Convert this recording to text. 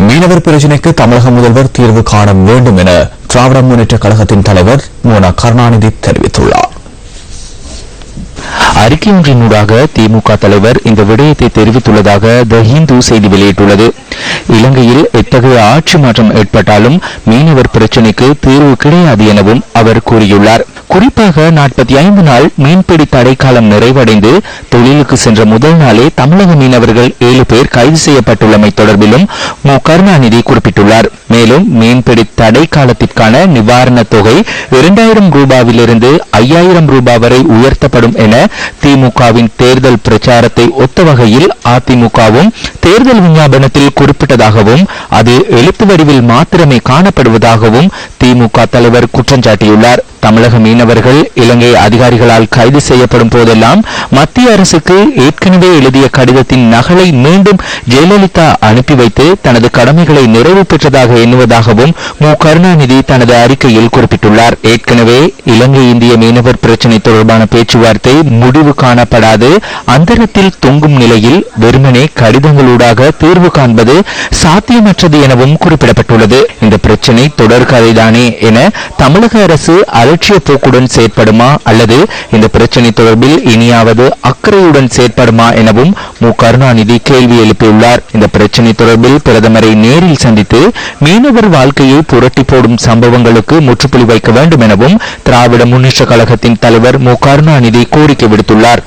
மீனவர் பிரச்சினைக்கு தமிழக முதல்வர் தீர்வு காண வேண்டும் என திராவிட முன்னேற்ற கழகத்தின் தலைவர் மு. கருணாநிதி தெரிவித்துள்ளார். அறிக்கை ஒன்றினூடாக திமுக தலைவர் இந்த விடயத்தை தெரிவித்துள்ளதாக த ஹிந்து செய்தி வெளியிட்டுள்ளது. இலங்கையில் எத்தகைய ஆட்சி மாற்றம் ஏற்பட்டாலும் மீனவர் பிரச்சினைக்கு தீர்வு கிடையாது எனவும் அவர் கூறியுள்ளார். குறிப்பாக 45 நாள் மீன்பிடி தடைக்காலம் நிறைவடைந்து தொழிலுக்கு சென்ற முதல் நாளே தமிழக மீனவர்கள் 7 பேர் கைது செய்யப்பட்டுள்ளமை தொடர்பிலும் மு. கருணாநிதி குறிப்பிட்டுள்ளார். மேலும் மீன்பிடி தடை காலத்திற்கான நிவாரணத் தொகை 2000 ரூபாவிலிருந்து 5000 ரூபாய் வரை உயர்த்தப்படும் என திமுகவின் தேர்தல் பிரச்சாரத்தை ஒத்த வகையில் அதிமுகவும் தேர்தல் விஞ்ஞாபனத்தில் குறிப்பிட்டதாகவும் அது எழுத்து வடிவில் மாத்திரமே காணப்படுவதாகவும் திமுக தலைவர் குற்றம் சாட்டியுள்ளார். தமிழக மீனவர்கள் இலங்கை அதிகாரிகளால் கைது செய்யப்படும் போதெல்லாம் மத்திய அரசுக்கு ஏற்கனவே எழுதிய கடிதத்தின் நகலை மீண்டும் ஜெயலலிதா அனுப்பி வைத்து தனது கடமைகளை நிறைவு பெற்றதாக எண்ணுவதாகவும் மு. கருணாநிதி தனது அறிக்கையில் குறிப்பிட்டுள்ளார். ஏற்கனவே இலங்கை இந்திய மீனவர் பிரச்சினை தொடர்பான பேச்சுவார்த்தை முடிவு காணப்படாது அந்தரத்தில் தொங்கும் நிலையில் வெறுமனே கடிதங்களூடாக தீர்வு காண்பது சாத்தியமற்றது எனவும் குறிப்பிடப்பட்டுள்ளது. இந்த பிரச்சினை தொடர்கதைதானே என தமிழக அரசு அலட்சிய போக்குடன் செயற்படுமா அல்லது இந்த பிரச்சினை தொடர்பில் இனியாவது அக்கறையுடன் செயற்படுமா எனவும் மு. கருணாநிதி கேள்வி எழுப்பியுள்ளார். இந்த பிரச்சினை தொடர்பில் பிரதமரை நேரில் சந்தித்து மீனவர் வாழ்க்கையை புரட்டி போடும் சம்பவங்களுக்கு முற்றுப்புள்ளி வைக்க வேண்டும் எனவும் திராவிட முன்னேற்ற கழகத்தின் தலைவர் மு. கருணாநிதி கோரிக்கை விடுத்துள்ளார்.